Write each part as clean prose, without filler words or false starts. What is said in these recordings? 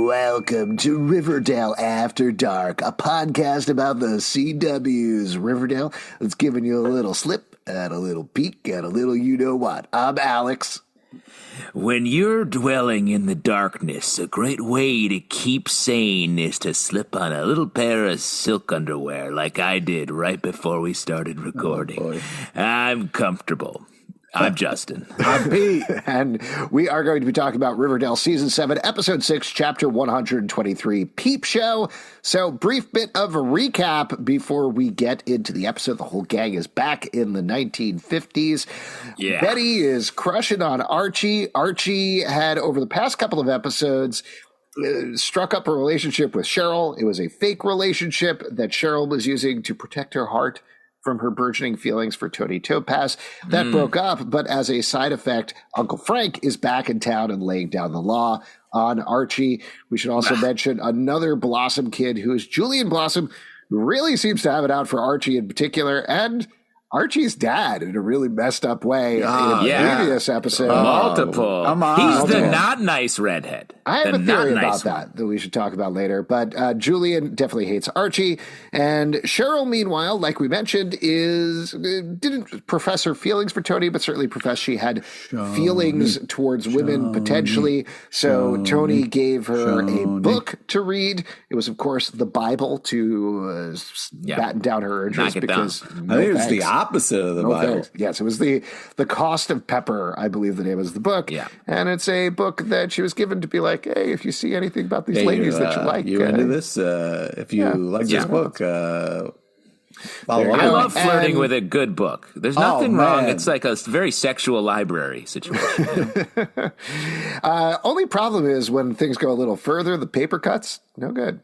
Welcome to Riverdale After Dark, a podcast about the CW's Riverdale that's giving you a little slip and a little peek and a little you-know-what. I'm Alex. When you're dwelling in the darkness, a great way to keep sane is to slip on a little pair of silk underwear like I did right before we started recording. I'm comfortable. I'm Justin. I'm Pete. And we are going to be talking about Riverdale Season 7, Episode 6, Chapter 123, Peep Show. So, brief bit of a recap before we get into the episode. The whole gang is back in the 1950s. Yeah. Betty is crushing on Archie. Archie had, over the past couple of episodes, struck up a relationship with Cheryl. It was a fake relationship that Cheryl was using to protect her heart from her burgeoning feelings for Toni Topaz. That broke up, but as a side effect, Uncle Frank is back in town and laying down the law on Archie. We should also mention another Blossom kid who is Julian Blossom, who really seems to have it out for Archie in particular, and Archie's dad in a really messed up way in a previous episode. Multiple. He's the not nice redhead. I have a theory about that we should talk about later. But Julian definitely hates Archie. And Cheryl, meanwhile, like we mentioned, didn't profess her feelings for Toni, but certainly professed she had feelings towards women potentially. So Toni gave her a book to read. It was, of course, the Bible to batten down her urges because I think it was the opposite of the Bible. Thanks. Yes, it was the Cost of Pepper, I believe the name is the book. Yeah. And it's a book that she was given to be like, hey, if you see anything about these ladies that you like. You're into this? If you like this book, I love flirting with a good book. There's nothing wrong. It's like a very sexual library situation. Only problem is when things go a little further, the paper cuts, no good.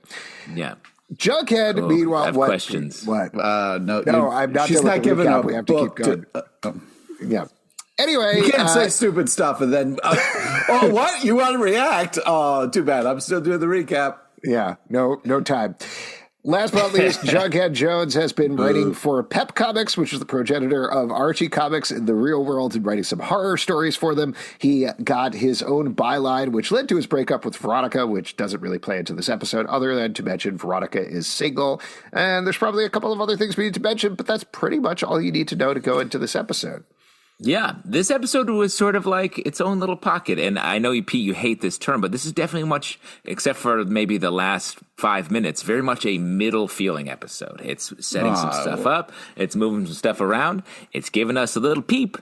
Yeah. Jughead, meanwhile, I have questions. What? No, I'm not. She's not giving up. We have to keep going. Yeah. Anyway, you can't say stupid stuff and then. Oh, what? You want to react? Oh, too bad. I'm still doing the recap. Yeah. No time. Last but not least, Jughead Jones has been writing for Pep Comics, which is the progenitor of Archie Comics in the real world, and writing some horror stories for them. He got his own byline, which led to his breakup with Veronica, which doesn't really play into this episode, other than to mention Veronica is single. And there's probably a couple of other things we need to mention, but that's pretty much all you need to know to go into this episode. Yeah, this episode was sort of like its own little pocket. And I know, Pete, you hate this term, but this is definitely much, except for maybe the last 5 minutes, very much a middle feeling episode. It's setting some stuff up. It's moving some stuff around. It's giving us a little peep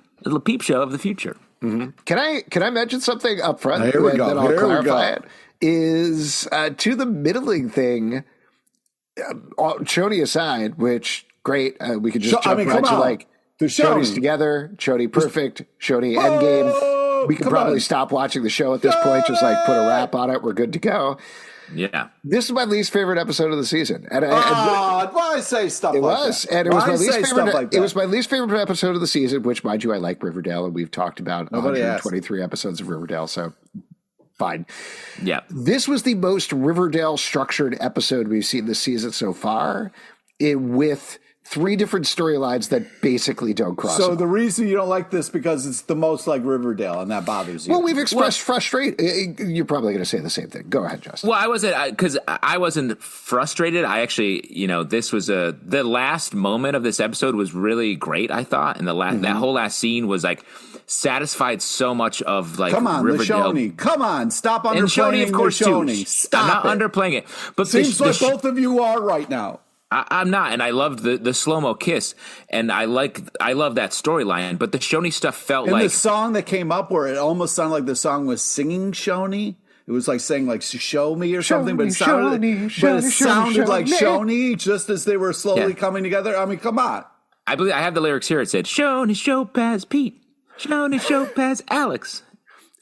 show of the future. Mm-hmm. Can I mention something up front? Here we go. Then I'll clarify it. Is to the middling thing, Choni aside, which great, we could just jump right to like, Shoney's together, Choni perfect, Choni endgame. We could probably stop watching the show at this point, just like put a wrap on it. We're good to go. Yeah. This is my least favorite episode of the season. And why say stuff like that? And it was my least favorite. It was my least favorite episode of the season, which, mind you, I like Riverdale, and we've talked about 123 episodes of Riverdale, so fine. Yeah. This was the most Riverdale structured episode we've seen this season so far, with 3 different storylines that basically don't cross. So the reason you don't like this because it's the most like Riverdale, and that bothers you. Well, we've expressed frustration. You're probably going to say the same thing. Go ahead, Justin. Well, I wasn't frustrated. I actually, this was the last moment of this episode was really great, I thought, and that whole last scene was like satisfied so much of like come on, Riverdale. Shoney. Come on, stop underplaying. And Shoney, of course, too. Stop. I'm not underplaying it, but seems like both of you are right now. I'm not, and I loved the slow-mo kiss, and I love that storyline, but the Shoney stuff felt like... And the song that came up where it almost sounded like the song was singing Shoney, it was like saying like show me or something, but it sounded like Shoney just as they were slowly coming together. I mean, come on. I believe I have the lyrics here. It said, Shoney Showpaz Pete, Shoney Showpaz Alex.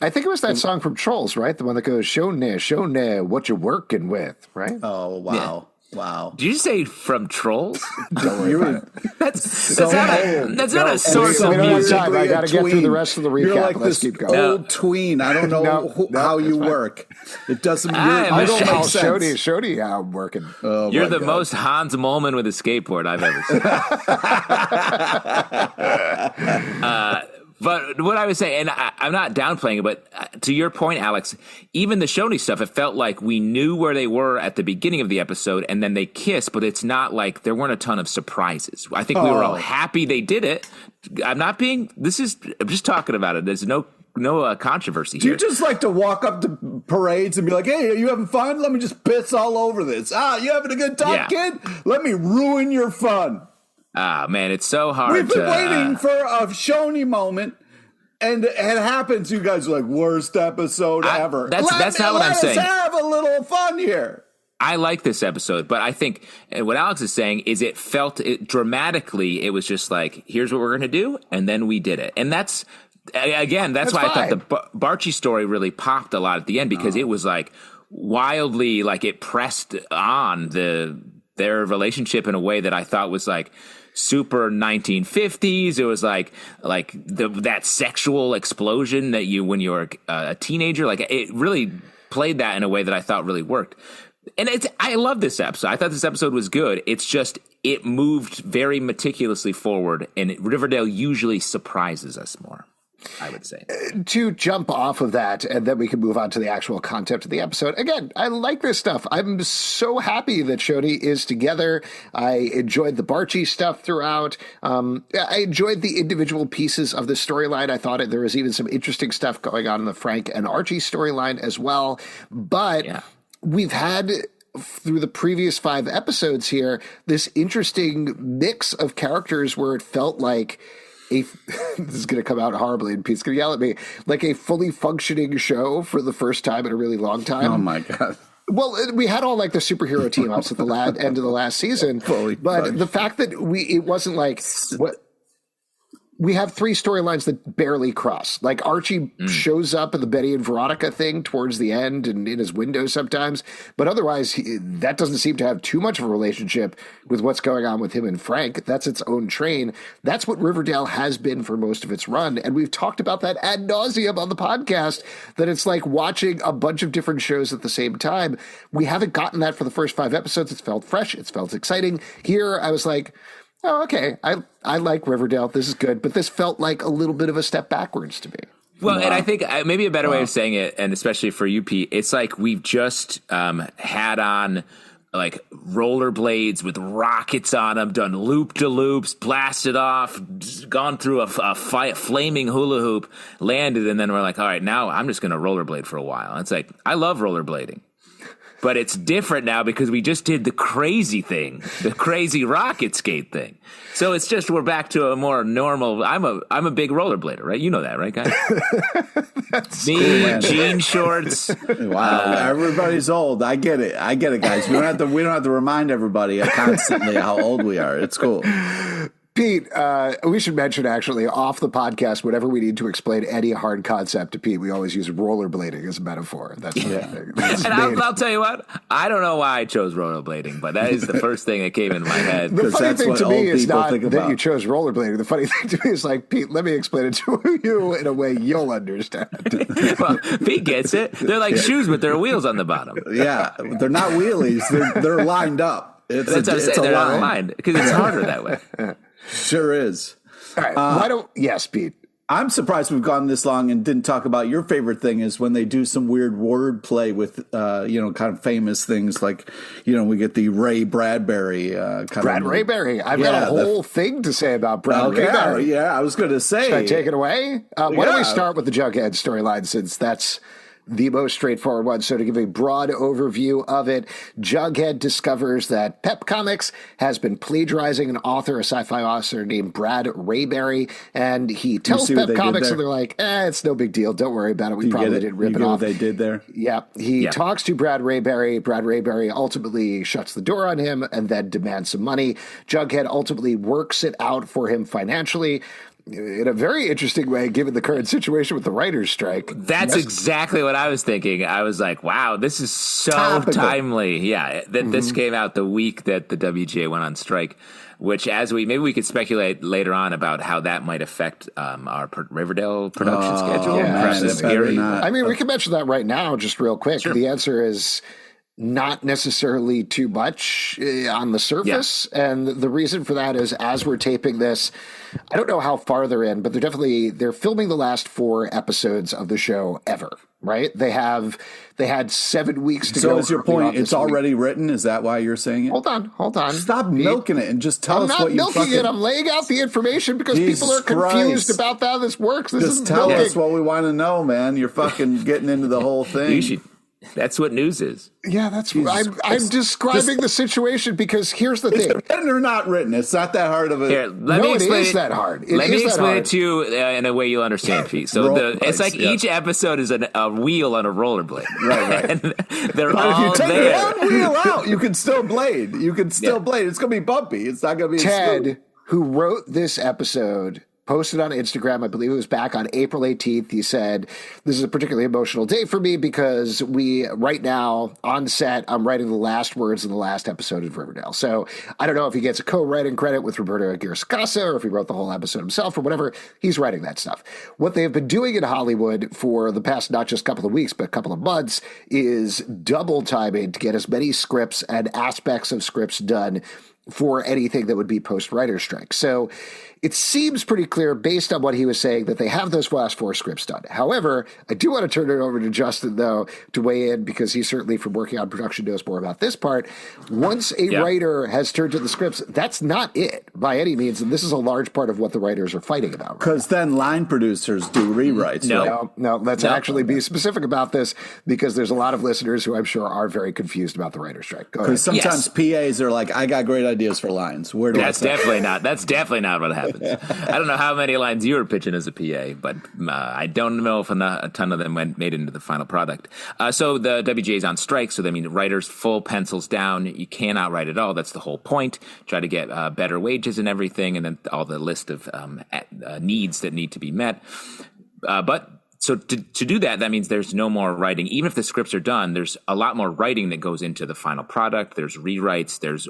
I think it was that song from Trolls, right? The one that goes, Shoney, what you working with, right? Oh, wow. Yeah. Wow. Did you say from Trolls? Don't worry about it. That's not a source of music. I got to get through the rest of the recap. You're like Let's this keep going. old tween. I don't know how you work. It doesn't I don't know how make sense. Shoney, how I'm working. Oh, you're the most Hans Moleman with a skateboard I've ever seen. But what I was saying, and I'm not downplaying it, but to your point, Alex, even the Shoney stuff, it felt like we knew where they were at the beginning of the episode, and then they kissed, but it's not like there weren't a ton of surprises. I think we were all happy they did it. I'm just talking about it. There's no controversy here. Do you just like to walk up to parades and be like, hey, are you having fun? Let me just piss all over this. You having a good time, kid? Let me ruin your fun. Man, it's so hard. We've been waiting for a Shoney moment, and it happens. You guys are like, worst episode ever. That's not what I'm saying. Let's have a little fun here. I like this episode, but I think what Alex is saying is it felt dramatically. It was just like, here's what we're going to do, and then we did it. And that's why fine. I thought the Barchi story really popped a lot at the end, because it was like wildly, like it pressed on their relationship in a way that I thought was like super 1950s. It was like that sexual explosion that when you're a teenager, like it really played that in a way that I thought really worked. And I love this episode. I thought this episode was good. It's just, it moved very meticulously forward, and Riverdale usually surprises us more, I would say. To jump off of that, and then we can move on to the actual content of the episode. Again, I like this stuff. I'm so happy that Shoney is together. I enjoyed the Barchi stuff throughout. I enjoyed the individual pieces of the storyline. I thought there was even some interesting stuff going on in the Frank and Archie storyline as well. But we've had, through the previous 5 episodes here, this interesting mix of characters where it felt like this is going to come out horribly, and Pete's going to yell at me, like a fully functioning show for the first time in a really long time. Oh, my God. Well, we had all like the superhero team ups at the end of the last season, but the fact that it wasn't like we have 3 storylines that barely cross. Like Archie shows up in the Betty and Veronica thing towards the end and in his window sometimes, but otherwise that doesn't seem to have too much of a relationship with what's going on with him and Frank. That's its own train. That's what Riverdale has been for most of its run, and we've talked about that ad nauseum on the podcast, that it's like watching a bunch of different shows at the same time. We haven't gotten that for the first 5 episodes. It's felt fresh. It's felt exciting. Here, I was like, oh, okay, I like Riverdale. This is good. But this felt like a little bit of a step backwards to me. Well, and I think maybe a better way of saying it, and especially for you, Pete, it's like we've just had on like rollerblades with rockets on them, done loop-de-loops, blasted off, gone through a flaming hula hoop, landed, and then we're like, all right, now I'm just going to rollerblade for a while. And it's like, I love rollerblading. But it's different now because we just did the crazy thing, the crazy rocket skate thing. So it's just, we're back to a more normal. I'm a big rollerblader, right? You know that, right, guys? That's me, cool, jean shorts. Wow, everybody's old. I get it, guys. We don't have to remind everybody constantly how old we are. It's cool. Pete, we should mention, actually, off the podcast, whenever we need to explain any hard concept to Pete, we always use rollerblading as a metaphor. That's and I'll tell you what, I don't know why I chose rollerblading, but that is the first thing that came in my head. The funny thing to me is not that you chose rollerblading. The funny thing to me is like, Pete, let me explain it to you in a way you'll understand. Well, Pete gets it. They're like shoes, but there are wheels on the bottom. Yeah, they're not wheelies. They're lined up. That's what I'm saying. They're not lined because it's harder that way. Sure is. All right. Yes, Pete. I'm surprised we've gone this long and didn't talk about your favorite thing is when they do some weird word play with, kind of famous things like, we get the Ray Bradbury. Brad Rayberry. I've got a whole thing to say about Brad Rayberry. Yeah, I was going to say. Should I take it away? Why don't we start with the Jughead storyline, since that's the most straightforward one. So to give a broad overview of it, Jughead discovers that Pep Comics has been plagiarizing an author, a sci-fi author named Brad Rayberry, and he tells Pep Comics, and they're like, it's no big deal. Don't worry about it. We probably didn't rip it off. What they did there? Yeah. He talks to Brad Rayberry. Brad Rayberry ultimately shuts the door on him and then demands some money. Jughead ultimately works it out for him financially, in a very interesting way, given the current situation with the writer's strike. That's exactly what I was thinking. I was like, wow, this is so timely. Yeah, this came out the week that the WGA went on strike, which maybe we could speculate later on about how that might affect our Riverdale production schedule. Yeah, scary. I mean, we can mention that right now, just real quick. Sure. The answer is not necessarily too much on the surface. Yeah. And the reason for that is, as we're taping this, I don't know how far they're in, but they're filming the last 4 episodes of the show ever, right? They had 7 weeks to go. So is your point, it's already written? Is that why you're saying it? Hold on. Stop milking it and just tell us what you I'm not milking it. I'm laying out the information because people are confused about how this works. Just tell us what we want to know, man. You're fucking getting into the whole thing. That's what news is. Yeah, that's I'm describing the situation because here's the thing. Is it written or not written? It's not that hard of a... Here, let me explain it that hard. Let me explain it to you in a way you'll understand, Pete. So it's like each episode is a wheel on a rollerblade. Right. And they're all if you take there. one wheel out, you can still blade. It's going to be bumpy. It's not going to be Ted, who wrote this episode, posted on Instagram, I believe it was back on April 18th. He said, this is a particularly emotional day for me because right now on set, I'm writing the last words in the last episode of Riverdale. So I don't know if he gets a co-writing credit with Roberto Aguirre-Sacasa or if he wrote the whole episode himself or whatever. He's writing that stuff. What they have been doing in Hollywood for the past not just couple of weeks, but a couple of months is double timing to get as many scripts and aspects of scripts done for anything that would be post-writer's strike. So it seems pretty clear based on what he was saying that they have those last 4 scripts done. However, I do want to turn it over to Justin, though, to weigh in because he certainly, from working on production, knows more about this part. Once a writer has turned to the scripts, that's not it by any means. And this is a large part of what the writers are fighting about. Because then line producers do rewrites. No, let's actually be specific about this because there's a lot of listeners who I'm sure are very confused about the writer's strike. Because sometimes PAs are like, I got great ideas for lines. Where do That's definitely not what happens. I don't know how many lines you were pitching as a PA, but I don't know if a ton of them made into the final product. So the WGA is on strike, so that means writers full pencils down. You cannot write at all. That's the whole point. Try to get better wages and everything, and then all the list of needs that need to be met. So to do that, that means there's no more writing. Even if the scripts are done, there's a lot more writing that goes into the final product. There's rewrites. There's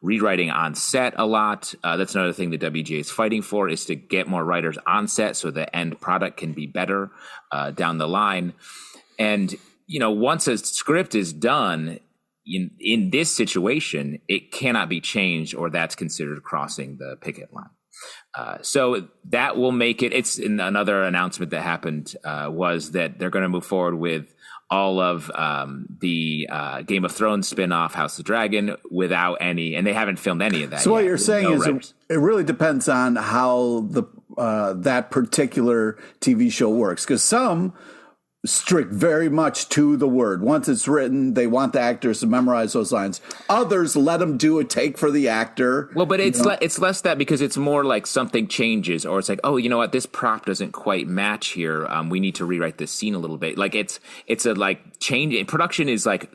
rewriting on set a lot. That's another thing the WGA is fighting for, is to get more writers on set so the end product can be better down the line. And, once a script is done, in this situation, it cannot be changed or that's considered crossing the picket line. So that will make it. It's another announcement that happened was that they're going to move forward with all of the Game of Thrones spinoff, House of the Dragon, without any, and they haven't filmed any of that. So what you're saying is it really depends on how that particular TV show works, because some strict very much to the word. Once it's written, they want the actors to memorize those lines. Others let them do a take for the actor. Well, but it's less that, because it's more like something changes, or it's like, oh, you know what, this prop doesn't quite match here. We need to rewrite this scene a little bit. Like it's a like change. Production is like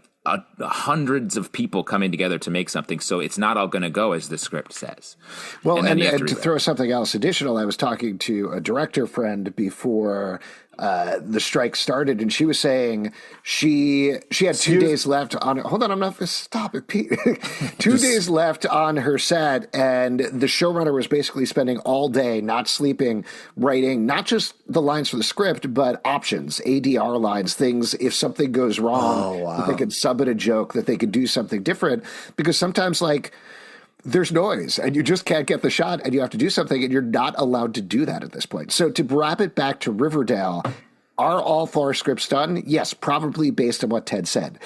hundreds of people coming together to make something, so it's not all going to go as the script says. Well, and to throw something else additional, I was talking to a director friend before the strike started, and she was saying she had 2 days left on. Hold on, I'm not going to stop it, Pete. 2 days left on her set, and the showrunner was basically spending all day, not sleeping, writing not just the lines for the script, but options, ADR lines, things if something goes wrong, that they could sub it a joke, that they could do something different, because sometimes there's noise and you just can't get the shot and you have to do something, and you're not allowed to do that at this point. So to wrap it back to Riverdale, are all 4 scripts done? Yes, probably based on what Ted said.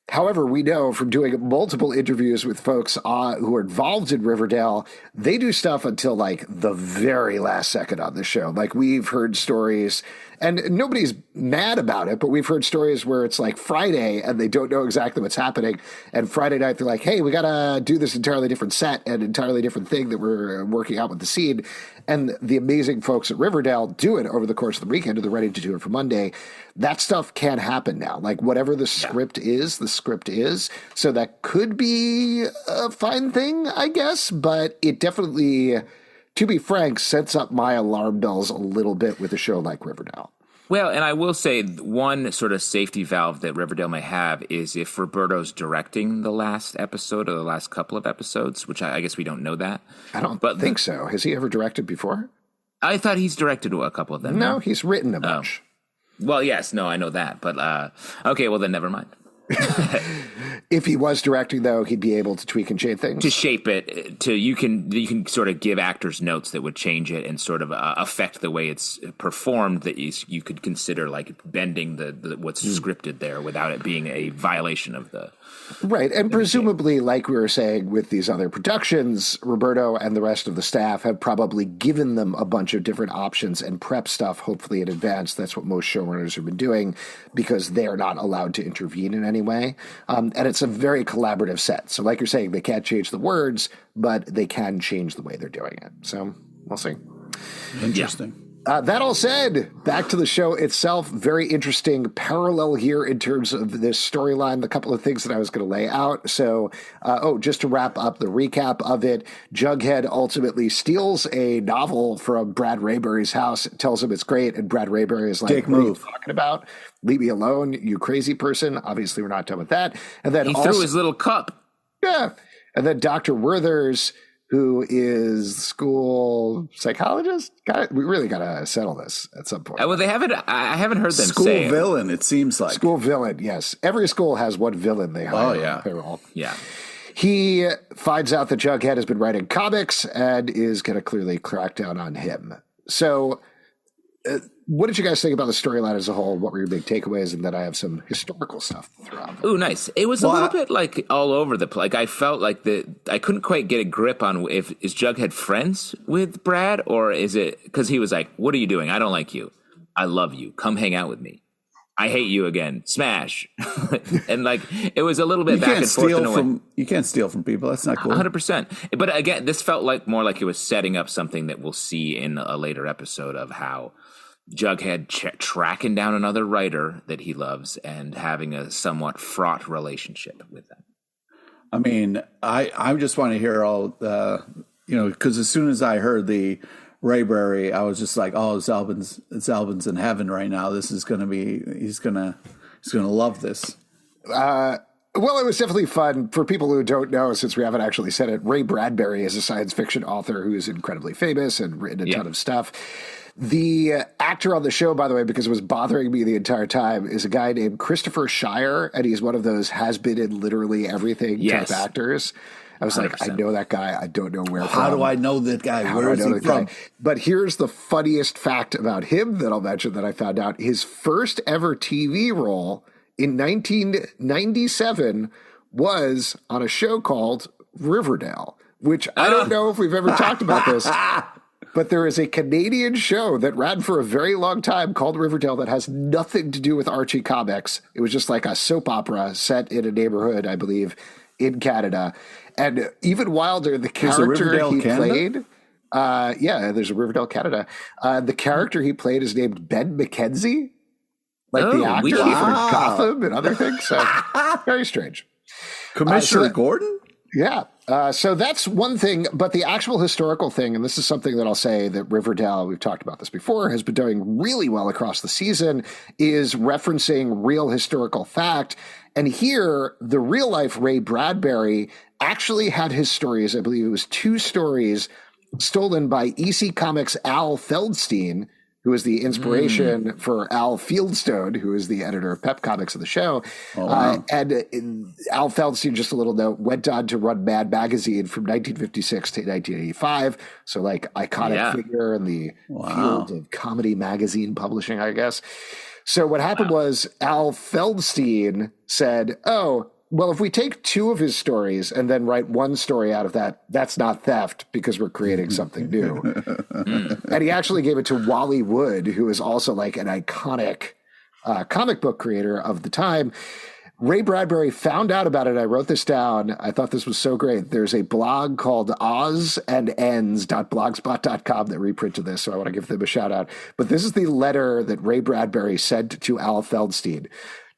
However, we know from doing multiple interviews with folks who are involved in Riverdale, they do stuff until like the very last second on the show. Like we've heard stories, and nobody's mad about it, but we've heard stories where it's like Friday and they don't know exactly what's happening. And Friday night, they're like, hey, we got to do this entirely different set and entirely different thing that we're working out with the scene. And the amazing folks at Riverdale do it over the course of the weekend, and they're ready to do it for Monday. That stuff can happen now. Like whatever the script is, the script is. So that could be a fine thing, I guess. But it definitely, to be frank, sets up my alarm bells a little bit with a show like Riverdale. Well, and I will say one sort of safety valve that Riverdale may have is if Roberto's directing the last episode or the last couple of episodes, which I guess we don't know that. I don't think so. Has he ever directed before? I thought he's directed a couple of them. No, he's written a bunch. Well, yes, no, I know that. But okay, well then never mind. If he was directing, though, he'd be able to tweak and change things. To shape it, you can sort of give actors notes that would change it and sort of affect the way it's performed. That you could consider like bending the what's scripted there without it being a violation of the right. And presumably, like we were saying with these other productions, Roberto and the rest of the staff have probably given them a bunch of different options and prep stuff, hopefully in advance. That's what most showrunners have been doing because they are not allowed to intervene in any way. And it's a very collaborative set. So like you're saying, they can't change the words, but they can change the way they're doing it. So we'll see. Interesting. Yeah. That all said, back to the show itself. Very interesting parallel here in terms of this storyline. The couple of things that I was going to lay out. So, just to wrap up the recap of it, Jughead ultimately steals a novel from Brad Rayberry's house, tells him it's great, and Brad Rayberry is like, Dick what move. are you talking about? Leave me alone, you crazy person. Obviously, we're not done with that. And then he threw his little cup. Yeah. And then Dr. Werther's, who is school psychologist. We really got to settle this at some point. Well, I haven't heard them school say it. Villain, it seems like. School villain, yes. Every school has one villain they hire. Oh, yeah. On payroll. Yeah. He finds out that Jughead has been writing comics and is going to clearly crack down on him. So what did you guys think about the storyline as a whole? What were your big takeaways? And then I have some historical stuff to throw out. Ooh, nice. It was a little bit like all over the place. Like I felt like I couldn't quite get a grip on is Jughead friends with Brad, or is it because he was like, "What are you doing? I don't like you. I love you. Come hang out with me. I hate you again. Smash." And like it was a little bit back and forth. You can't steal from people. That's not cool. 100%. But again, this felt like more like it was setting up something that we'll see in a later episode of how Jughead tracking down another writer that he loves and having a somewhat fraught relationship with them. I mean, I just want to hear all because as soon as I heard the Rayberry, I was just like, oh, it's Albin's in heaven right now. This is going to be, he's going to love this. Well, it was definitely fun. For people who don't know, since we haven't actually said it, Ray Bradbury is a science fiction author who is incredibly famous and written a ton of stuff. The actor on the show, by the way, because it was bothering me the entire time, is a guy named Christopher Shire, and he's one of those has-been in literally everything type actors. I was 100%. Like, I know that guy. I don't know where from. How do I know that guy? Where is he from? But here's the funniest fact about him that I'll mention that I found out. His first ever TV role in 1997 was on a show called Riverdale, which I don't know if we've ever talked about this. But there is a Canadian show that ran for a very long time called Riverdale that has nothing to do with Archie Comics. It was just like a soap opera set in a neighborhood, I believe, in Canada. And even wilder, the character he played... there's a Riverdale, Canada. The character he played is named Ben McKenzie, like the actor for Gotham and other things. So, very strange. Commissioner Gordon? Yeah. So that's one thing, but the actual historical thing, and this is something that I'll say that Riverdale, we've talked about this before, has been doing really well across the season, is referencing real historical fact. And here, the real life Ray Bradbury actually had his stories, I believe it was 2 stories, stolen by EC Comics Al Feldstein, who is the inspiration for Al Fieldstone, who is the editor of Pep Comics of the show. Oh, wow. And Al Feldstein, just a little note, went on to run Mad Magazine from 1956 to 1985. So like iconic figure in the field of comedy magazine publishing, I guess. So what happened was Al Feldstein said, oh, well, if we take two of his stories and then write one story out of that, that's not theft because we're creating something new. And he actually gave it to Wally Wood, who is also like an iconic comic book creator of the time. Ray Bradbury found out about it. I wrote this down. I thought this was so great. There's a blog called ozandends.blogspot.com that reprinted this, so I want to give them a shout out. But this is the letter that Ray Bradbury sent to Al Feldstein.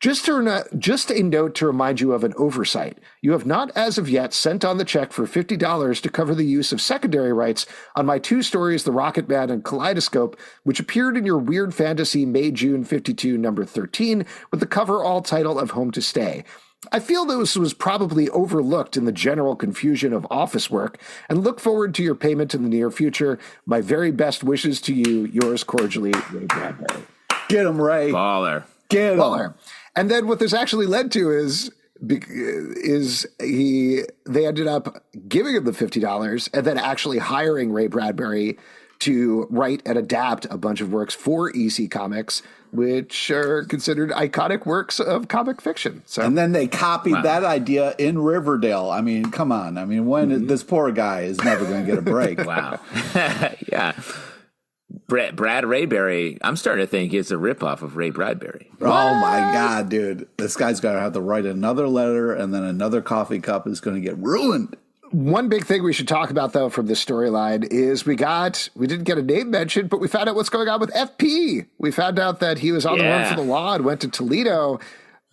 Just a note to remind you of an oversight. You have not as of yet sent on the check for $50 to cover the use of secondary rights on my two stories, The Rocket Man and Kaleidoscope, which appeared in your Weird Fantasy May-June 52 number 13 with the cover-all title of Home to Stay. I feel this was probably overlooked in the general confusion of office work and look forward to your payment in the near future. My very best wishes to you. Yours cordially, Ray Bradbury. Get him, Ray. Baller. Get him. Baller. And then what this actually led to is they ended up giving him the $50 and then actually hiring Ray Bradbury to write and adapt a bunch of works for EC Comics, which are considered iconic works of comic fiction. So, and then they copied that idea in Riverdale. I mean, come on. I mean, this poor guy is never going to get a break. Wow. Yeah. Brad Rayberry, I'm starting to think it's a ripoff of Ray Bradbury. Oh, my God, dude. This guy's going to have to write another letter, and then another coffee cup is going to get ruined. One big thing we should talk about, though, from this storyline is we didn't get a name mentioned, but we found out what's going on with FP. We found out that he was on the run for the law and went to Toledo.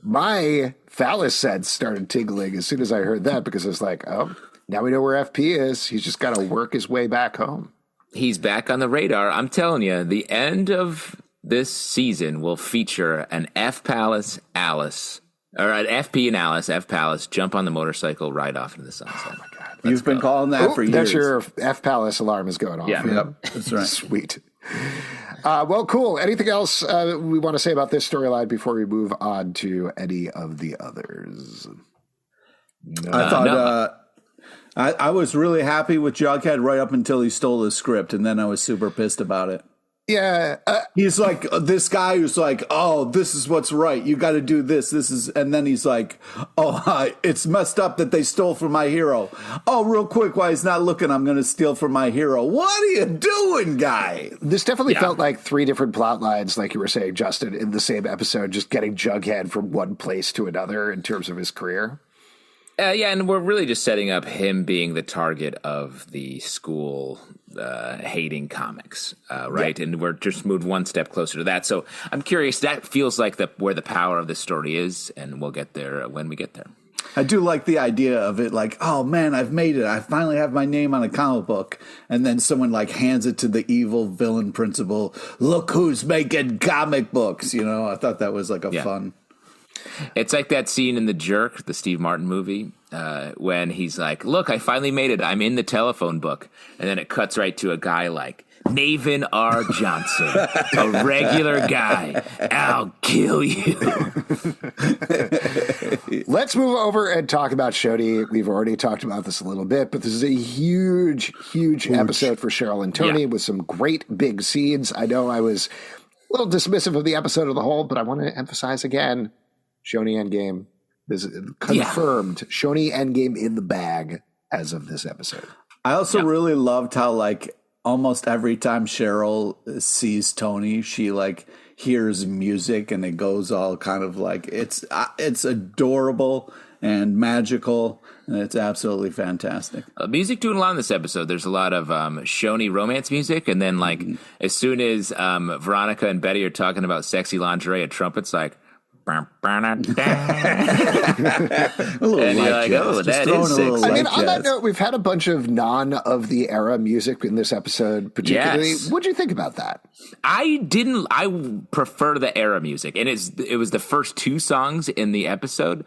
My phallus sense started tingling as soon as I heard that because I was like, oh, now we know where FP is. He's just got to work his way back home. He's back on the radar. I'm telling you, the end of this season will feature an F Palace Alice, or an FP and Alice, F Palace, jump on the motorcycle, ride off into the sunset. Oh, my God. You've been calling that for years. That's your F Palace alarm is going off. Yeah. Yep, that's right. Sweet. Well, cool. Anything else we want to say about this storyline before we move on to any of the others? No. I thought... I was really happy with Jughead right up until he stole the script, and then I was super pissed about it. Yeah. He's like this guy who's like, oh, this is what's right. You got to do this. And then he's like, oh, it's messed up that they stole from my hero. Oh, real quick, while he's not looking, I'm going to steal from my hero. What are you doing, guy? This definitely felt like three different plot lines, like you were saying, Justin, in the same episode, just getting Jughead from one place to another in terms of his career. Yeah, and we're really just setting up him being the target of the school hating comics, right? Yeah. And we're just moved one step closer to that. So I'm curious, that feels like where the power of the story is, and we'll get there when we get there. I do like the idea of it, like, oh man, I've made it. I finally have my name on a comic book. And then someone like hands it to the evil villain principal. Look who's making comic books. You know, I thought that was like a fun. It's like that scene in The Jerk, the Steve Martin movie, when he's like, look, I finally made it. I'm in the telephone book. And then it cuts right to a guy like Navin R. Johnson, a regular guy. I'll kill you. Let's move over and talk about Shoni. We've already talked about this a little bit, but this is a huge episode for Cheryl and Toni with some great big scenes. I know I was a little dismissive of the episode as a whole, but I want to emphasize again, Shoni Endgame is confirmed. Yeah. Shoni Endgame in the bag as of this episode. I also really loved how, like, almost every time Cheryl sees Toni, she, like, hears music and it goes all kind of like, it's adorable and magical, and it's absolutely fantastic. Music doing a lot in this episode. There's a lot of Shoni romance music, and then, like, as soon as Veronica and Betty are talking about sexy lingerie, a trumpet's like, and you're like, oh, that is sexy. I mean, on that note, we've had a bunch of non-of-the-era music in this episode, particularly. Yes. What'd you think about that? I prefer the era music, and it was the first two songs in the episode.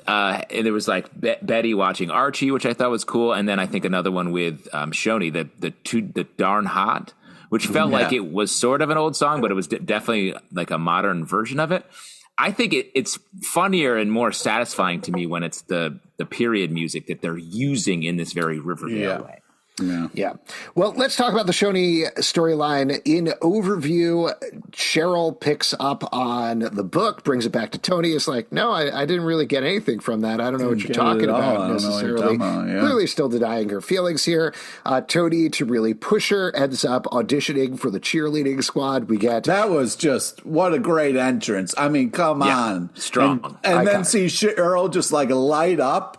And there was like Betty watching Archie, which I thought was cool, and then I think another one with Shoni, the Darn Hot, which felt like it was sort of an old song, but it was definitely like a modern version of it. I think it's funnier and more satisfying to me when it's the period music that they're using in this very Riverdale way. Yeah. Well, let's talk about the Shoney storyline. In overview, Cheryl picks up on the book, brings it back to Toni. It's like, no, I didn't really get anything from that. I don't know what you're talking about necessarily. Clearly still denying her feelings here. Toni, to really push her, ends up auditioning for the cheerleading squad. We get... That was just, what a great entrance. I mean, come on. Strong. And then see Cheryl just like light up.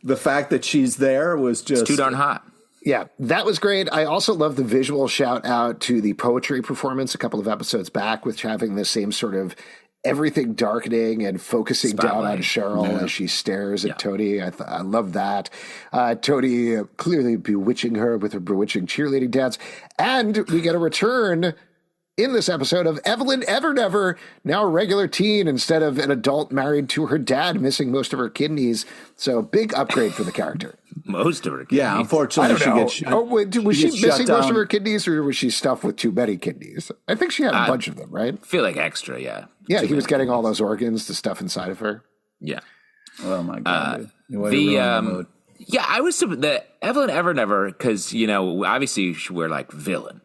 The fact that she's there was just... It's too darn hot. Yeah, that was great. I also love the visual shout out to the poetry performance a couple of episodes back, with having the same sort of everything darkening and focusing down on Cheryl as she stares at Toni. I love that. Toni clearly bewitching her with her bewitching cheerleading dance. And we get a return in this episode of Evelyn Evernever, now a regular teen instead of an adult married to her dad, missing most of her kidneys. So big upgrade for the character. Most of her kidneys. Yeah, unfortunately, was she missing most of her kidneys, or was she stuffed with too many kidneys? I think she had a bunch of them, right? I feel like extra, yeah. Yeah, he was getting all those organs to stuff inside of her. Yeah. Oh my God. I was the Evelyn Evernever, because, obviously we're like villain.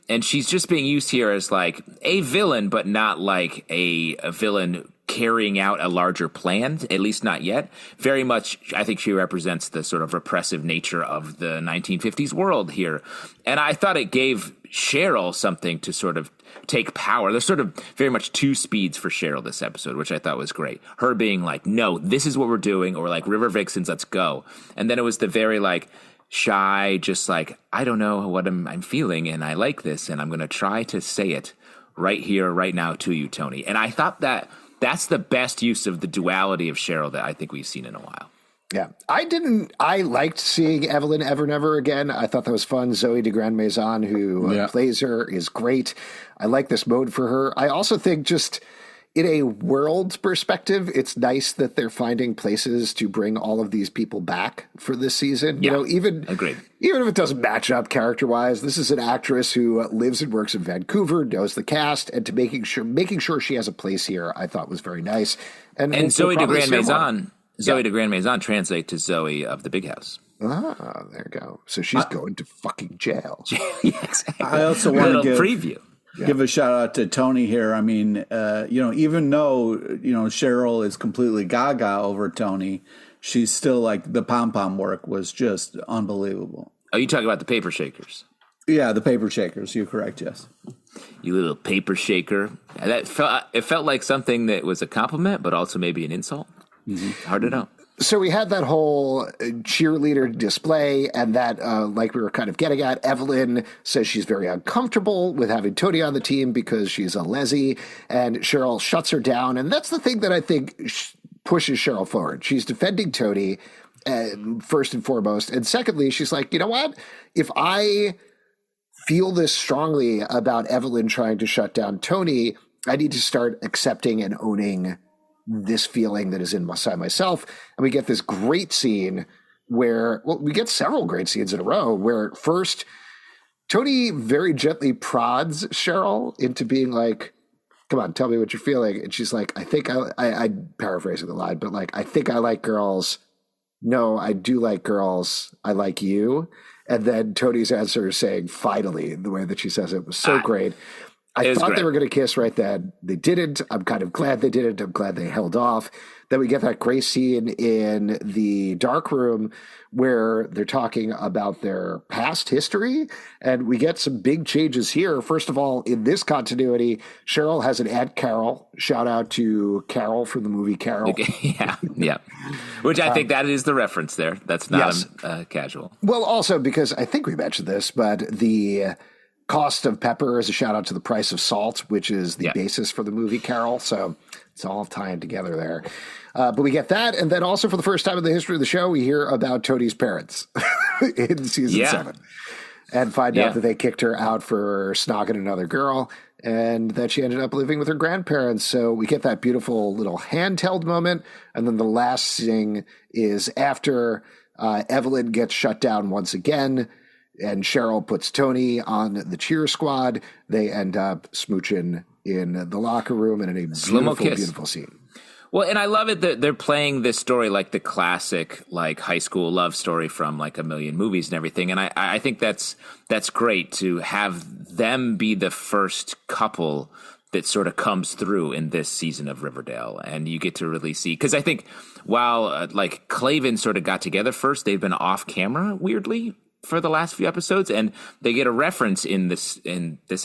And she's just being used here as like a villain, but not like a villain carrying out a larger plan, at least not yet. Very much, I think she represents the sort of repressive nature of the 1950s world here. And I thought it gave Cheryl something to sort of take power. There's sort of very much two speeds for Cheryl this episode, which I thought was great. Her being like, no, this is what we're doing, or like River Vixens, let's go. And then it was the very like, shy, just like, I don't know what I'm feeling, and I like this, and I'm going to try to say it right here, right now to you, Toni. And I thought that's the best use of the duality of Cheryl that I think we've seen in a while. Yeah. I liked seeing Evelyn Evernever again. I thought that was fun. Zoe de Grand Maison, who plays her, is great. I like this mode for her. I also think just... in a world perspective, it's nice that they're finding places to bring all of these people back for this season. Yeah, even if it doesn't match up character-wise, this is an actress who lives and works in Vancouver, knows the cast, and to making sure she has a place here, I thought was very nice. And Zoe de Grand Maison translate to Zoe of the Big House. Ah, there you go. So she's going to fucking jail. Yeah, exactly. I also want to preview. Give a shout out to Toni here. I mean, even though, Cheryl is completely gaga over Toni, she's still like, the pom-pom work was just unbelievable. Oh, you talking about the paper shakers? Yeah, the paper shakers. You're correct, yes. You little paper shaker. It felt like something that was a compliment, but also maybe an insult. Mm-hmm. Hard to know. So we had that whole cheerleader display, and that, like we were kind of getting at, Evelyn says she's very uncomfortable with having Toni on the team because she's a lessee, and Cheryl shuts her down. And that's the thing that I think pushes Cheryl forward. She's defending Toni, first and foremost. And secondly, she's like, you know what? If I feel this strongly about Evelyn trying to shut down Toni, I need to start accepting and owning this feeling that is inside myself. And we get this great scene where, we get several great scenes in a row where first Toni very gently prods Cheryl into being like, come on, tell me what you're feeling. And she's like, I'm paraphrasing the line, but like, I think I like girls. No, I do like girls. I like you. And then Toni's answer is saying, finally, the way that she says it was so great. I thought they were going to kiss right then. They didn't. I'm kind of glad they didn't. I'm glad they held off. Then we get that great scene in the dark room where they're talking about their past history. And we get some big changes here. First of all, in this continuity, Cheryl has an Aunt Carol. Shout out to Carol from the movie Carol. Yeah. Which I think that is the reference there. That's not casual. Well, also because I think we mentioned this, but the cost of pepper is a shout out to the price of salt, which is the basis for the movie Carol. So it's all tying together there. But we get that. And then also for the first time in the history of the show, we hear about Toni's parents in season 7 and find out that they kicked her out for snogging another girl and that she ended up living with her grandparents. So we get that beautiful little handheld moment. And then the last thing is after Evelyn gets shut down once again, and Cheryl puts Toni on the cheer squad. They end up smooching in the locker room and in a beautiful, beautiful scene. Well, and I love it that they're playing this story like the classic, like high school love story from like a million movies and everything. And I think that's great to have them be the first couple that sort of comes through in this season of Riverdale. And you get to really see, because I think while like Clavin sort of got together first, they've been off camera weirdly for the last few episodes, and they get a reference in this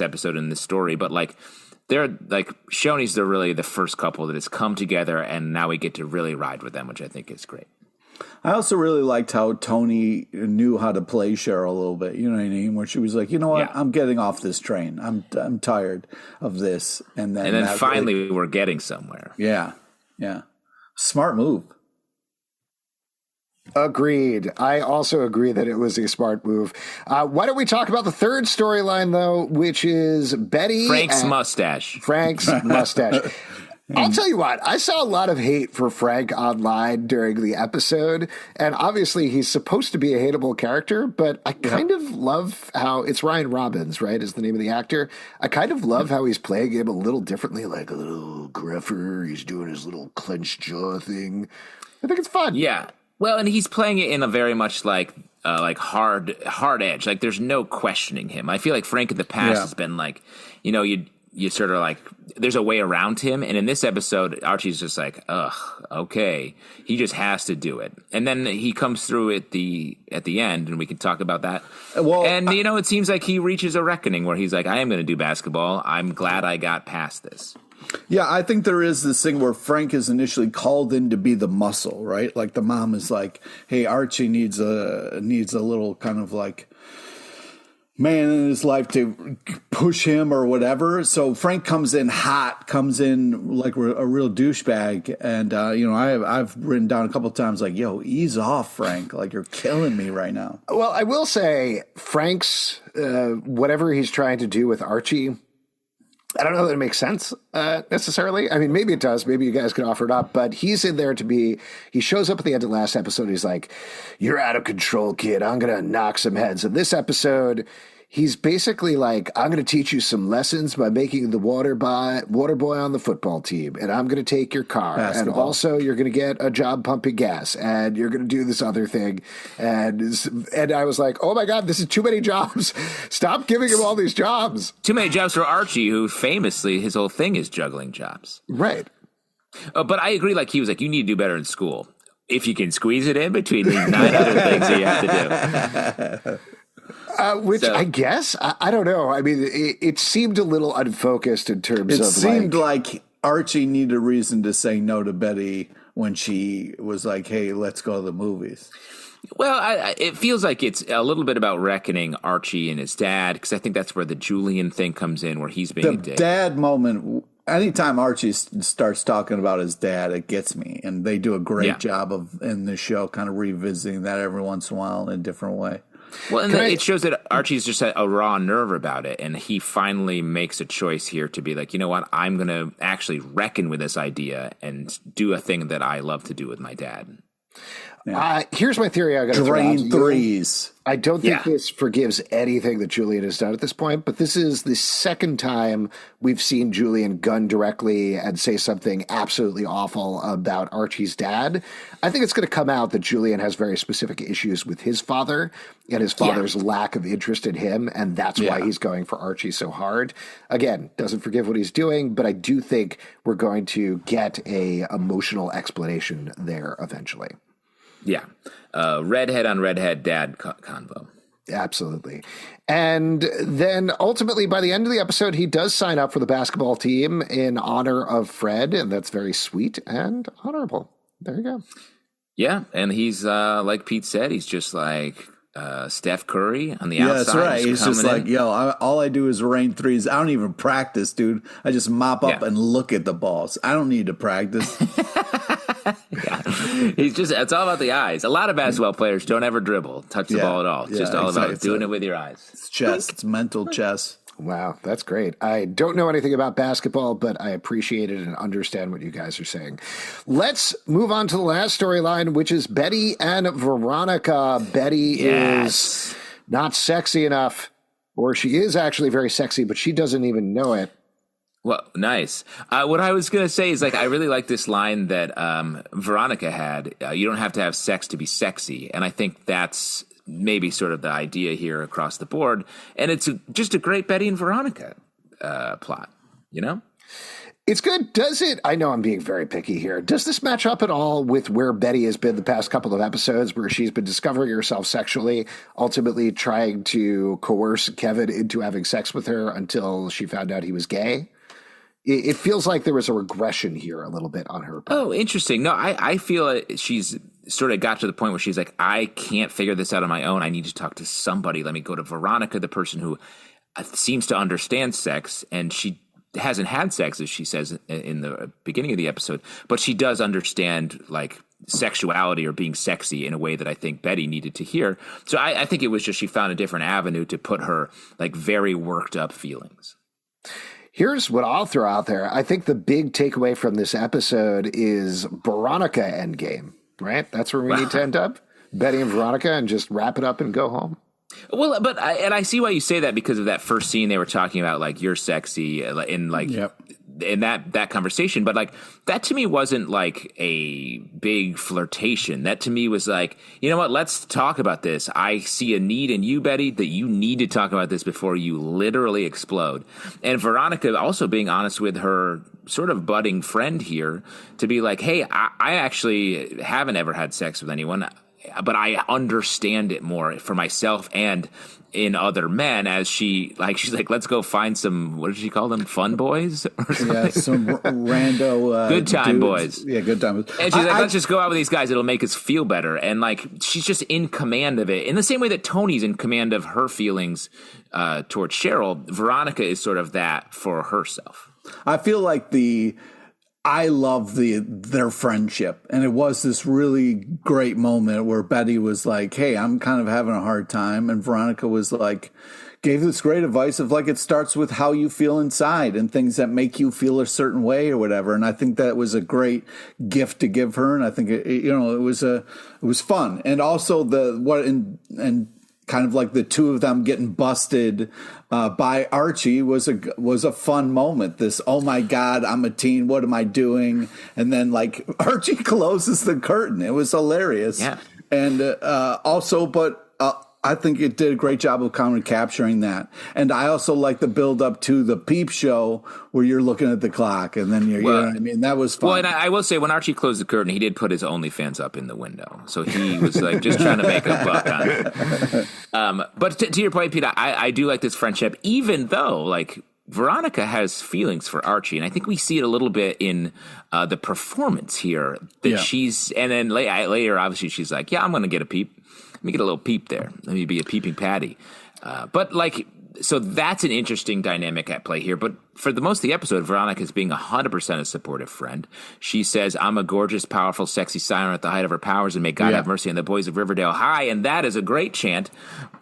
episode in this story, but like, they're like Shoney's. They're really the first couple that has come together, and now we get to really ride with them, which I think is great. I also really liked how Toni knew how to play Cheryl a little bit. You know what I mean? Where she was like, you know what, I'm getting off this train. I'm tired of this, and then finally we're getting somewhere. Yeah, smart move. Agreed. I also agree that it was a smart move. Why don't we talk about the third storyline, though, which is Betty. Frank's mustache. I'll tell you what, I saw a lot of hate for Frank online during the episode, and obviously he's supposed to be a hateable character, but I kind of love how it's Ryan Robbins, right, is the name of the actor. I kind of love how he's playing him a little differently, like a little gruffer. He's doing his little clenched jaw thing. I think it's fun. Yeah. Well, and he's playing it in a very much like hard edge. Like there's no questioning him. I feel like Frank in the past has been like, you know, you sort of like there's a way around him. And in this episode, Archie's just like, ugh, okay. He just has to do it. And then he comes through at the end, and we can talk about that. Well, and you know, it seems like he reaches a reckoning where he's like, I am going to do basketball. I'm glad I got past this. Yeah, I think there is this thing where Frank is initially called in to be the muscle, right? Like the mom is like, "Hey, Archie needs a little kind of like man in his life to push him or whatever." So Frank comes in hot, comes in like a real douchebag, and you know, I've written down a couple of times like, "Yo, ease off, Frank! Like you're killing me right now." Well, I will say Frank's whatever he's trying to do with Archie, I don't know that it makes sense necessarily. I mean, maybe it does. Maybe you guys could offer it up. But he's in there to be – he shows up at the end of the last episode. He's like, you're out of control, kid. I'm going to knock some heads. In this episode, he's basically like, I'm going to teach you some lessons by making you the water boy on the football team. And I'm going to take your car. Basketball. And also you're going to get a job pumping gas. And you're going to do this other thing. And I was like, oh, my God, this is too many jobs. Stop giving him all these jobs. Too many jobs for Archie, who famously his whole thing is juggling jobs. Right. But I agree. Like he was like, you need to do better in school. If you can squeeze it in between these 9 other things that you have to do. I guess, I don't know. I mean, it seemed a little unfocused in terms of it seemed like Archie needed a reason to say no to Betty when she was like, hey, let's go to the movies. Well, it feels like it's a little bit about reckoning Archie and his dad, because I think that's where the Julian thing comes in, where he's being a dick. The dad moment, anytime Archie starts talking about his dad, it gets me. And they do a great job of, in the show, kind of revisiting that every once in a while in a different way. Well, and it shows that Archie's just a raw nerve about it, and he finally makes a choice here to be like, you know what, I'm going to actually reckon with this idea and do a thing that I love to do with my dad. Yeah. Here's my theory. I got to drain threes. I don't think this forgives anything that Julian has done at this point, but this is the second time we've seen Julian gun directly and say something absolutely awful about Archie's dad. I think it's going to come out that Julian has very specific issues with his father and his father's lack of interest in him, and that's why he's going for Archie so hard. Again, doesn't forgive what he's doing, but I do think we're going to get a emotional explanation there eventually. Yeah. Redhead on redhead dad convo. Absolutely. And then ultimately by the end of the episode, he does sign up for the basketball team in honor of Fred. And that's very sweet and honorable. There you go. Yeah. And he's like Pete said, he's just like Steph Curry on the outside. That's right. He's just like, yo, all I do is rain threes. I don't even practice, dude. I just mop up and look at the balls. I don't need to practice. He's just, it's all about the eyes. A lot of basketball players don't ever touch the ball at all. It's just all about doing it with your eyes. It's chess. It's mental chess. Wow, that's great. I don't know anything about basketball, but I appreciate it and understand what you guys are saying. Let's move on to the last storyline, which is Betty and Veronica. Betty is not sexy enough, or she is actually very sexy, but she doesn't even know it. Well, nice. What I was going to say is, like, I really like this line that Veronica had. You don't have to have sex to be sexy. And I think that's maybe sort of the idea here across the board. And it's just a great Betty and Veronica plot, you know? It's good. Does it? I know I'm being very picky here. Does this match up at all with where Betty has been the past couple of episodes, where she's been discovering herself sexually, ultimately trying to coerce Kevin into having sex with her until she found out he was gay? It feels like there was a regression here a little bit on her part. Oh, interesting. No, I feel she's sort of got to the point where she's like, I can't figure this out on my own. I need to talk to somebody. Let me go to Veronica, the person who seems to understand sex, and she hasn't had sex, as she says in the beginning of the episode, but she does understand like sexuality or being sexy in a way that I think Betty needed to hear. So I think it was just she found a different avenue to put her like very worked up feelings. Here's what I'll throw out there. I think the big takeaway from this episode is Veronica endgame, right? That's where we need to end up. Betty and Veronica, and just wrap it up and go home. Well, but I see why you say that, because of that first scene they were talking about, like, you're sexy in like in that conversation. But like that to me wasn't like a big flirtation. That to me was like, you know what? Let's talk about this. I see a need in you, Betty, that you need to talk about this before you literally explode. And Veronica also being honest with her sort of budding friend here to be like, hey, I actually haven't ever had sex with anyone, but I understand it more for myself and in other men, as she's like, let's go find some, what did she call them? Fun boys? Or something? Yeah, some rando good time dudes. boys. Yeah, good time. And she's like, let's just go out with these guys. It'll make us feel better. And like, she's just in command of it. In the same way that Tony's in command of her feelings towards Cheryl, Veronica is sort of that for herself. I feel like I love their friendship. And it was this really great moment where Betty was like, hey, I'm kind of having a hard time. And Veronica was like, gave this great advice of like, it starts with how you feel inside and things that make you feel a certain way or whatever. And I think that was a great gift to give her. And I think, it was fun. And also and kind of like the two of them getting busted by Archie was a fun moment. This, oh my God, I'm a teen. What am I doing? And then like Archie closes the curtain. It was hilarious. Yeah. And I think it did a great job of kind of capturing that. And I also like the build up to the Peep Show where you're looking at the clock and then you know what I mean? That was fun. Well, and I will say, when Archie closed the curtain, he did put his OnlyFans up in the window. So he was like just trying to make a buck on it. But to your point, Pete, I do like this friendship, even though like Veronica has feelings for Archie. And I think we see it a little bit in the performance here that she's, and then later, obviously she's like, yeah, I'm going to get a peep. Let me get a little peep there. Let me be a peeping Patty. But like, so that's an interesting dynamic at play here. But for the most of the episode, Veronica is being 100% a supportive friend. She says, I'm a gorgeous, powerful, sexy siren at the height of her powers, and may God have mercy on the boys of Riverdale High. And that is a great chant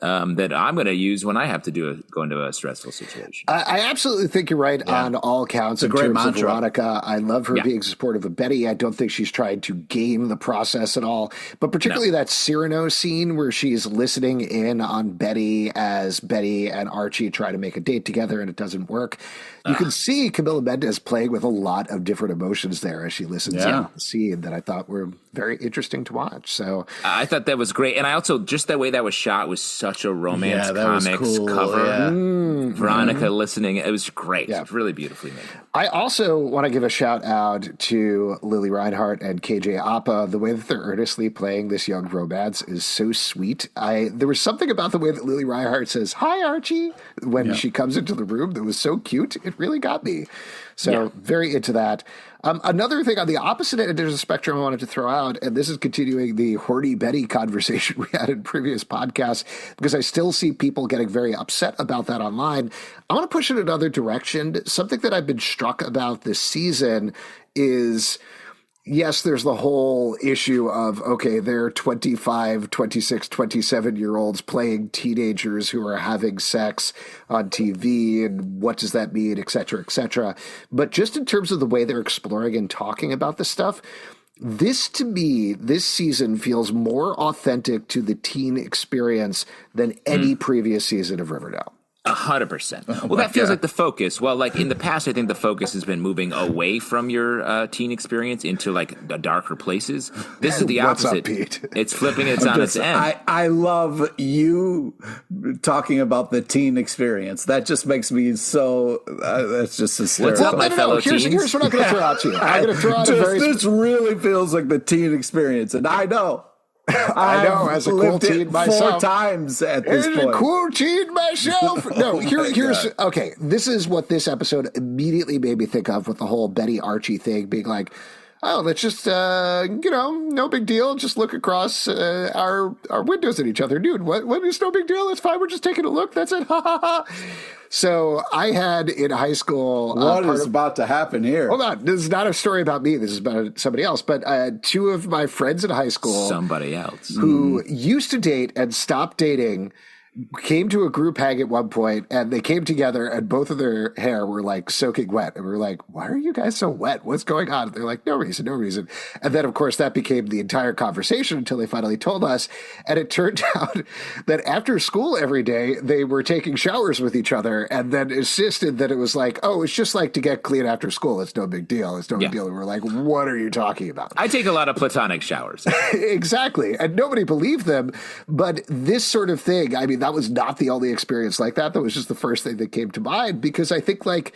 that I'm going to use when I have to go into a stressful situation. I absolutely think you're right on all counts. It's a great mantra. Veronica, I love her being supportive of Betty. I don't think she's tried to game the process at all. But particularly that Cyrano scene where she's listening in on Betty as Betty and Archie try to make a date together and it doesn't work. You can see Camila Mendes playing with a lot of different emotions there as she listens in on the scene that I thought were very interesting to watch. So I thought that was great. And I also, just the way that was shot was such a romance comics cover. Yeah. Veronica listening. It was great. Yeah. It was really beautifully made. I also want to give a shout out to Lily Reinhart and KJ Apa. The way that they're earnestly playing this young romance is so sweet. There was something about the way that Lily Reinhart says, hi, Archie, when she comes into the room that was so cute. It really got me. So very into that. Another thing on the opposite end of the spectrum I wanted to throw out, and this is continuing the horny Betty conversation we had in previous podcasts, because I still see people getting very upset about that online. I want to push it another direction. Something that I've been struck about this season is, yes, there's the whole issue of, okay, they're 25, 26, 27-year-olds playing teenagers who are having sex on TV, and what does that mean, et cetera, et cetera. But just in terms of the way they're exploring and talking about this stuff, this, to me, this season feels more authentic to the teen experience than any previous season of Riverdale. 100%. Well, that feels like the focus. Well, like in the past, I think the focus has been moving away from your teen experience into like the darker places. This is the opposite. What's up, Pete? It's flipping it on its end. I love you talking about the teen experience. That just makes me so. That's just hysterical. What's up, my fellow teens? Here's what I'm going to throw out to you. I'm going to throw out This really feels like the teen experience, and I know. I know, as a cool teen myself. 4 times at this point. As a cool teen myself. No, here's okay. This is what this episode immediately made me think of with the whole Betty Archie thing, being like, oh, let's just no big deal. Just look across our windows at each other, dude. What is no big deal? It's fine. We're just taking a look. That's it. Ha ha ha. So I had in high school. What is about to happen here? Hold on. This is not a story about me. This is about somebody else. But 2 of my friends in high school. Somebody else. Who used to date and stopped dating came to a group hang at one point, and they came together and both of their hair were like soaking wet. And we were like, why are you guys so wet? What's going on? And they're like, no reason. And then, of course, that became the entire conversation until they finally told us. And it turned out that after school every day, they were taking showers with each other and then insisted that it was like, oh, it's just like to get clean after school. It's no big deal. It's no big deal. And we're like, what are you talking about? I take a lot of platonic showers. Exactly. And nobody believed them. But this sort of thing, I mean, that was not the only experience like that. That was just the first thing that came to mind, because I think like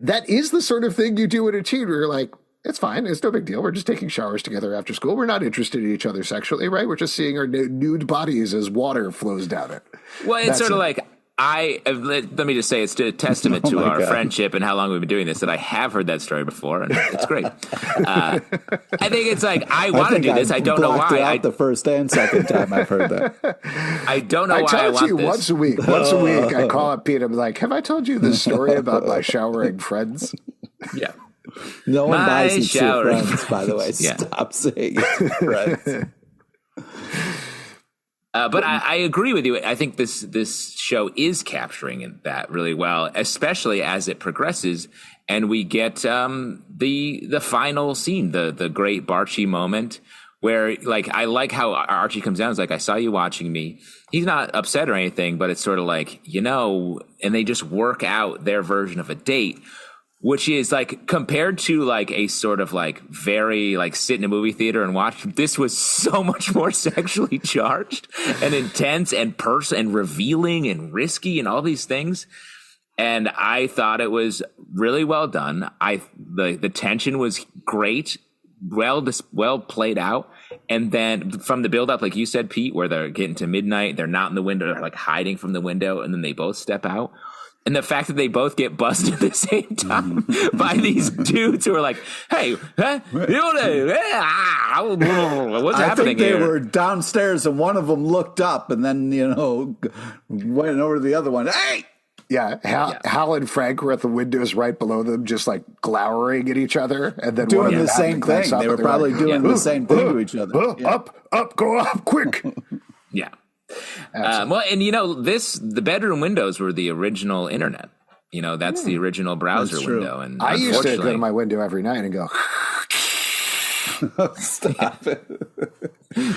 that is the sort of thing you do in a teen where you're like, it's fine. It's no big deal. We're just taking showers together after school. We're not interested in each other sexually, right? We're just seeing our nude bodies as water flows down it. Well, it's sort of like, let me just say it's a testament to our friendship and how long we've been doing this that I have heard that story before, and it's great. I think it's like, I want to do this. I don't know why. The first and second time I've heard that. I don't know why I want this. Once a week, I call up Pete. I'm like, have I told you this story about my showering friends? Yeah. No one buys each friends, by the way. Stop saying friends. But I agree with you. I think this show is capturing that really well, especially as it progresses and we get the final scene, the great Barchi moment where, like, I like how Archie comes down. It's like, I saw you watching me. He's not upset or anything, but it's sort of like, and they just work out their version of a date, which is like compared to like a sort of like very like sit in a movie theater and watch. This was so much more sexually charged and intense and revealing and risky and all these things. And I thought it was really well done. The tension was great, well played out. And then from the build up, like you said, Pete, where they're getting to midnight, they're not in the window, they're like hiding from the window, and then they both step out. And the fact that they both get busted at the same time by these dudes who are like, hey, what's happening think they here? were downstairs and one of them looked up and then, went over to the other one. Hey! Yeah, Hal and Frank were at the windows right below them, just like glowering at each other. And then doing the same thing. They were probably doing the same thing to each other. Up, go up, quick. Yeah. Well, and the bedroom windows were the original internet. That's the original browser window. And I used to go to my window every night and go, stop it.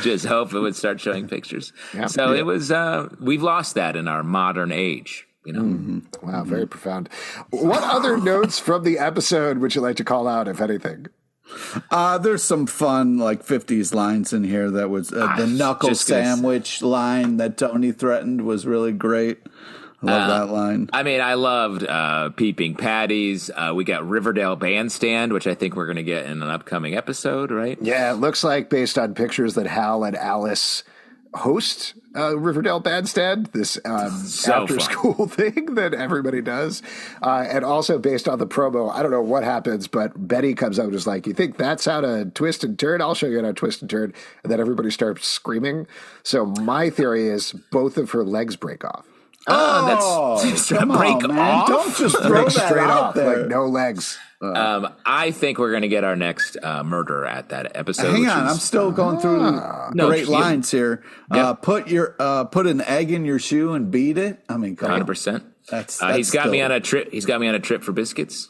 Just hope it would start showing pictures. So it was, we've lost that in our modern age. Wow, very profound. What other notes from the episode would you like to call out, if anything? There's some fun, like 50s lines in here. That was the knuckle sandwich line that Toni threatened was really great. I love that line. I mean, I loved Peeping Patties. We got Riverdale Bandstand, which I think we're going to get in an upcoming episode, right? Yeah, it looks like, based on pictures, that Hal and Alice host Riverdale Bandstand, this after-school thing that everybody does. And also, based on the promo, I don't know what happens, but Betty comes out and is like, you think that's how to twist and turn? I'll show you how to twist and turn. And then everybody starts screaming. So my theory is both of her legs break off. That's come break on, man. off. Don't just throw that straight out off, there. like no legs. I think we're going to get our next murder at that episode. Hang on, I'm still going through great lines here. Put an egg in your shoe and beat it. I mean, come 100%. on. He's got me on a trip. He's got me on a trip for biscuits.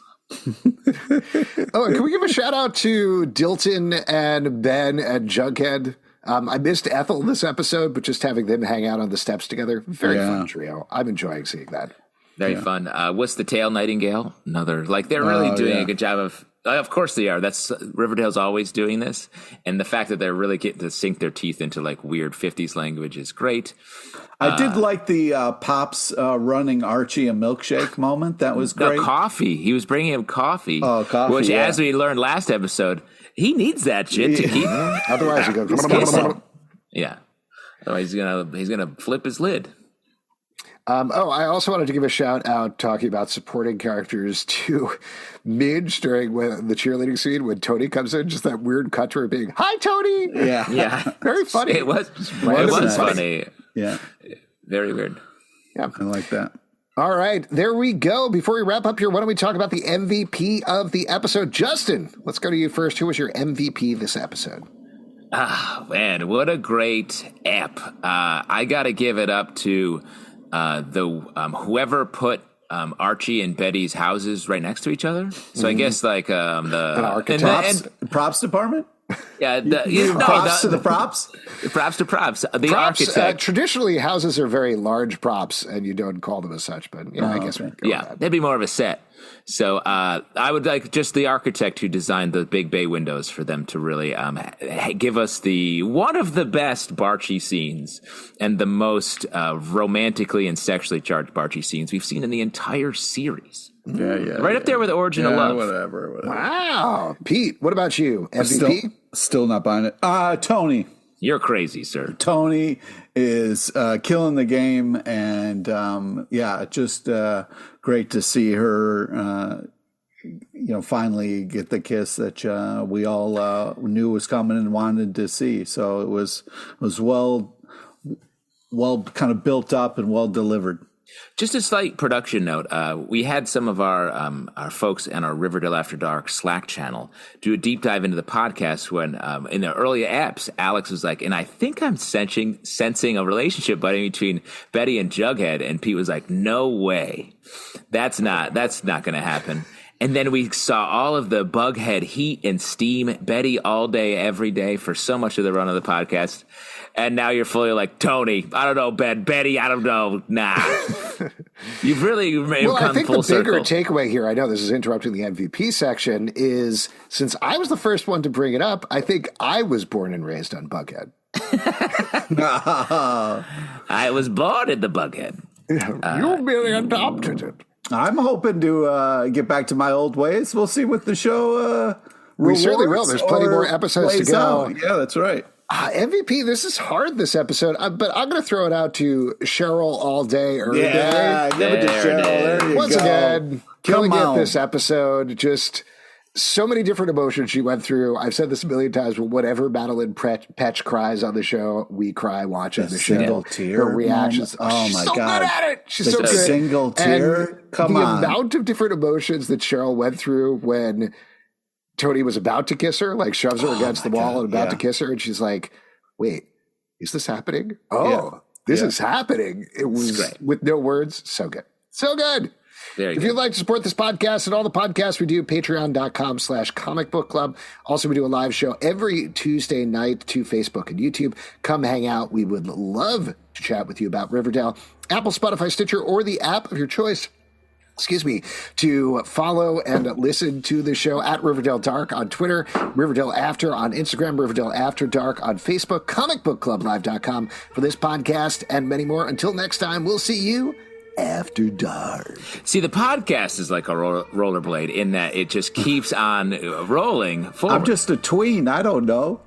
Oh, can we give a shout out to Dilton and Ben and Jughead? I missed Ethel this episode, but just having them hang out on the steps together, very fun trio. I'm enjoying seeing that. Very fun. What's the Tail Nightingale? Another, like, they're really doing a good job of course they are. That's Riverdale's always doing this. And the fact that they're really getting to sink their teeth into like weird 50s language is great. I did like the Pops running Archie a milkshake moment. That was great. The coffee. He was bringing him coffee. Oh, coffee. Which, as we learned last episode, he needs that shit to keep. Otherwise, he goes. Yeah. Otherwise, he's gonna flip his lid. I also wanted to give a shout out talking about supporting characters to Midge during the cheerleading scene when Toni comes in. Just that weird cut to her being, "Hi, Toni." Yeah. Very funny. It was funny. Yeah. Very weird. Yeah, I like that. All right, there we go. Before we wrap up here, why don't we talk about the MVP of the episode? Justin, let's go to you first. Who was your MVP this episode? Man, what a great ep. I got to give it up to whoever put Archie and Betty's houses right next to each other. So I guess like the architect. Props department. Yeah, props to the props. Props to props. The Props, architect. Traditionally, houses are very large props, and you don't call them as such. But I guess we go with that. They'd be more of a set. So I would like just the architect who designed the big bay windows for them to really give us one of the best Barchi scenes and the most romantically and sexually charged Barchi scenes we've seen in the entire series. Right up there with Origin of Love. Whatever. Wow. Pete, what about you? MVP? Still not buying it. Toni. You're crazy, sir. Toni is killing the game, and just great to see her. Finally get the kiss that we all knew was coming and wanted to see. So it was well kind of built up and well delivered. Just a slight production note. We had some of our folks in our Riverdale After Dark Slack channel do a deep dive into the podcast when in the early apps, Alex was like, and I think I'm sensing a relationship between Betty and Jughead. And Pete was like, no way. That's not going to happen. And then we saw all of the Bughead heat and steam Betty all day, every day for so much of the run of the podcast. And now you're fully like, Toni, I don't know, Betty, I don't know. Nah. You've really come full circle. Well, I think the bigger takeaway here, I know this is interrupting the MVP section, is since I was the first one to bring it up, I think I was born and raised on Bughead. I was born in the Bughead. You merely adopted it. I'm hoping to get back to my old ways. We'll see what the show we certainly will. There's plenty more episodes to go. Out. Yeah, that's right. MVP, this is hard this episode, but I'm going to throw it out to Cheryl all day, every day. Yeah, give it to Cheryl. There you Once go. Again, killing it this episode. Just so many different emotions she went through. I've said this a million times, but whatever Madeline Petch cries on the show, we cry watching the show. Single tear. Her reactions. Oh, my so God. Good at it. She's so good. Single tear. And Come on. The amount of different emotions that Cheryl went through when Toni was about to kiss her, like shoves her against the wall and about to kiss her. And she's like, wait, is this happening? Oh, this is happening. It was with no words. So good. So good. If you'd like to support this podcast and all the podcasts we do, patreon.com/comic book club. Also, we do a live show every Tuesday night to Facebook and YouTube. Come hang out. We would love to chat with you about Riverdale, Apple, Spotify, Stitcher, or the app of your choice. To follow and listen to the show at Riverdale Dark on Twitter, Riverdale After on Instagram, Riverdale After Dark on Facebook, comicbookclublive.com for this podcast and many more. Until next time, we'll see you after dark. See, the podcast is like a rollerblade in that it just keeps on rolling forward. I'm just a tween. I don't know.